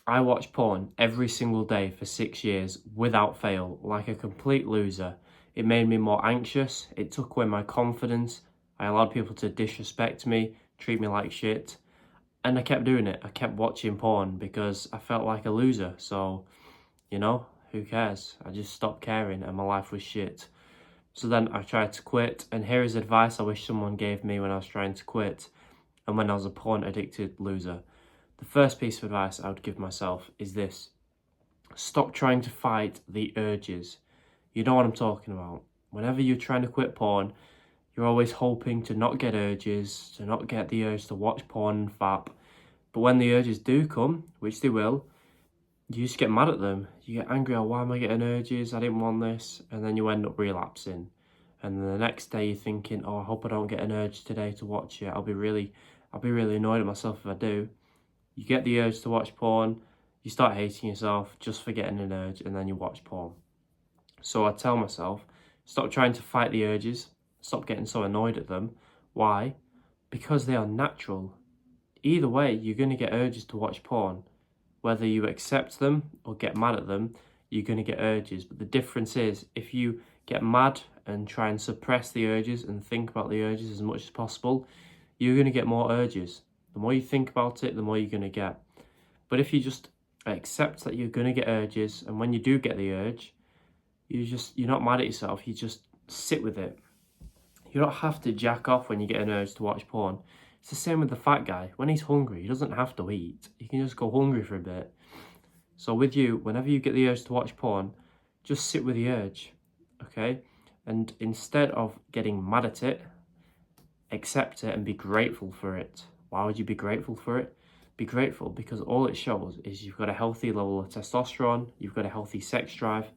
I watched porn every single day for 6 years without fail, like a complete loser. It made me more anxious, it took away my confidence, I allowed people to disrespect me, treat me like shit, and I kept doing it. I kept watching porn because I felt like a loser, so, who cares? I just stopped caring and my life was shit. So then I tried to quit, and here is advice I wish someone gave me when I was trying to quit and when I was a porn addicted loser. The first piece of advice I would give myself is this: stop trying to fight the urges. You know what I'm talking about. Whenever you're trying to quit porn, you're always hoping to not get urges, to not get the urge to watch porn and fap. But when the urges do come, which they will, you just get mad at them. You get angry, oh, why am I getting urges? I didn't want this. And then you end up relapsing. And then the next day you're thinking, oh, I hope I don't get an urge today to watch it. I'll be really annoyed at myself if I do. You get the urge to watch porn, you start hating yourself just for getting an urge, and then you watch porn. So I tell myself, stop trying to fight the urges, stop getting so annoyed at them. Why? Because they are natural. Either way, you're going to get urges to watch porn. Whether you accept them or get mad at them, you're going to get urges. But the difference is, if you get mad and try and suppress the urges and think about the urges as much as possible, you're going to get more urges. The more you think about it, the more you're going to get. But if you just accept that you're going to get urges, and when you do get the urge, you're not mad at yourself, you just sit with it. You don't have to jack off when you get an urge to watch porn. It's the same with the fat guy. When he's hungry, he doesn't have to eat. He can just go hungry for a bit. So with you, whenever you get the urge to watch porn, just sit with the urge, okay? And instead of getting mad at it, accept it and be grateful for it. Why would you be grateful for it? Be grateful because all it shows is you've got a healthy level of testosterone, you've got a healthy sex drive,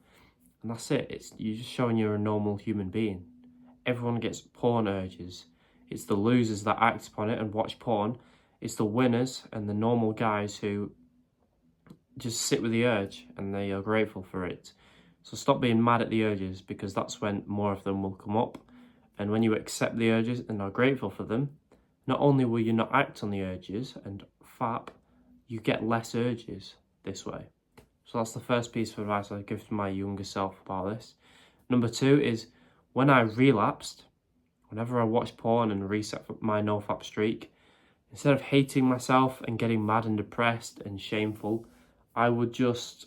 and that's it. You're just showing you're a normal human being. Everyone gets porn urges. It's the losers that act upon it and watch porn. It's the winners and the normal guys who just sit with the urge and they are grateful for it. So stop being mad at the urges, because that's when more of them will come up. And when you accept the urges and are grateful for them, not only will you not act on the urges and fap, you get less urges this way. So that's the first piece of advice I'd give to my younger self about this. Number 2 is, when I relapsed, whenever I watched porn and reset my no-fap streak, instead of hating myself and getting mad and depressed and shameful, I would just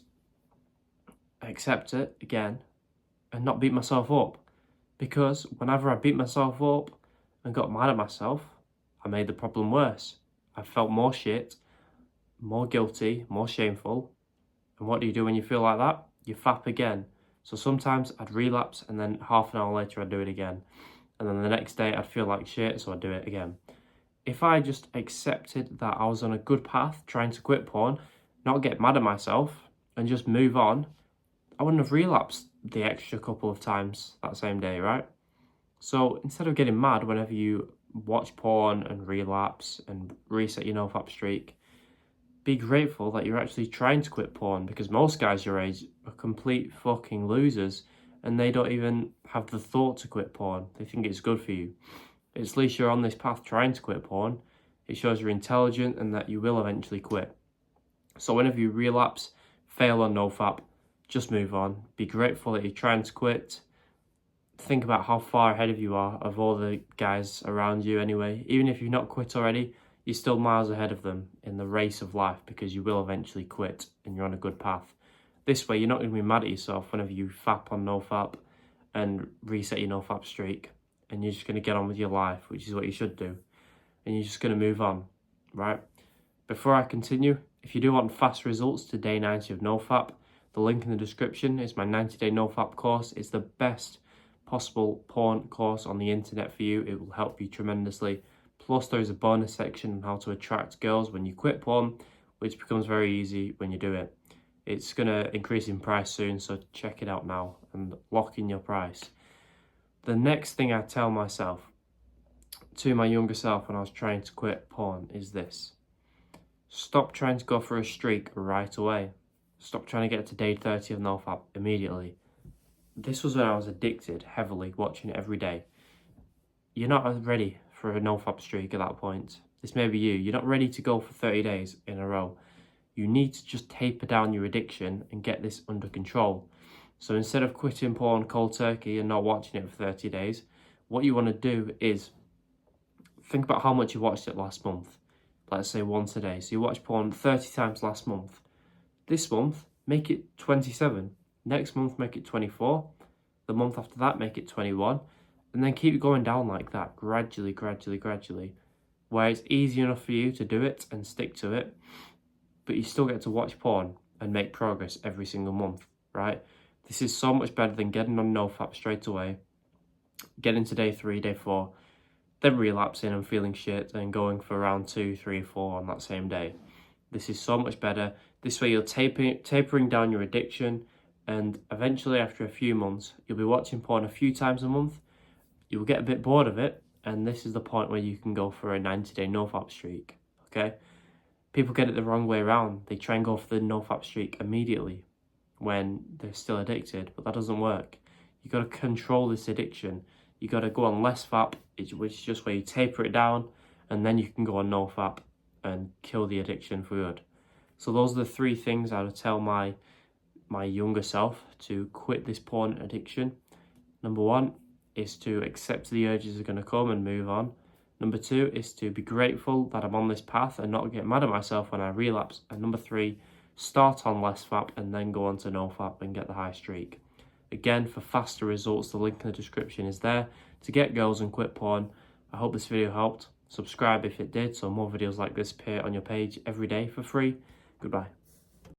accept it again and not beat myself up. Because whenever I beat myself up and got mad at myself, I made the problem worse. I felt more shit, more guilty, more shameful. And what do you do when you feel like that? You fap again. So sometimes I'd relapse, and then half an hour later I'd do it again. And then the next day I'd feel like shit, so I'd do it again. If I just accepted that I was on a good path trying to quit porn, not get mad at myself, and just move on, I wouldn't have relapsed the extra couple of times that same day, right? So instead of getting mad whenever you watch porn and relapse and reset your no-fap streak, be grateful that you're actually trying to quit porn, because most guys your age are complete fucking losers and they don't even have the thought to quit porn. They think it's good for you. At least you're on this path trying to quit porn. It shows you're intelligent and that you will eventually quit. So whenever you relapse, fail on no-fap, just move on. Be grateful that you're trying to quit. Think about how far ahead of you are of all the guys around you anyway. Even if you've not quit already, you're still miles ahead of them in the race of life, because you will eventually quit and you're on a good path. This way, you're not going to be mad at yourself whenever you fap on no-fap and reset your no-fap streak. And you're just going to get on with your life, which is what you should do. And you're just going to move on, right? Before I continue, if you do want fast results to day 90 of no-fap, the link in the description is my 90-day no-fap course. It's the best possible porn course on the internet for you. It will help you tremendously. Plus, there is a bonus section on how to attract girls when you quit porn, which becomes very easy when you do it. It's going to increase in price soon, so check it out now and lock in your price. The next thing I tell myself, to my younger self when I was trying to quit porn, is this: stop trying to go for a streak right away. Stop trying to get to day 30 of no-fap immediately. This was when I was addicted heavily, watching it every day. You're not ready for a no-fap streak at that point. This may be you. You're not ready to go for 30 days in a row. You need to just taper down your addiction and get this under control. So instead of quitting porn cold turkey and not watching it for 30 days, what you want to do is think about how much you watched it last month. Let's say once a day. So you watched porn 30 times last month. This month, make it 27. Next month, make it 24. The month after that, make it 21. And then keep going down like that, gradually, where it's easy enough for you to do it and stick to it, but you still get to watch porn and make progress every single month, right? This is so much better than getting on NoFap straight away, getting to day 3, day 4, then relapsing and feeling shit and going for round 2, 3, 4 on that same day. This is so much better. This way you're tapering down your addiction, and eventually after a few months, you'll be watching porn a few times a month. You'll get a bit bored of it, and this is the point where you can go for a 90-day NoFap streak, okay? People get it the wrong way around. They try and go for the NoFap streak immediately when they're still addicted, but that doesn't work. You got to control this addiction. You got to go on less FAP, which is just where you taper it down, and then you can go on NoFap and kill the addiction for good. So those are the 3 things I would tell my younger self to quit this porn addiction. Number 1 is to accept the urges are going to come and move on. Number 2 is to be grateful that I'm on this path and not get mad at myself when I relapse. And number 3, start on less FAP and then go on to NoFap and get the high streak. Again, for faster results, the link in the description is there to get girls and quit porn. I hope this video helped. Subscribe if it did, so more videos like this appear on your page every day for free. Goodbye.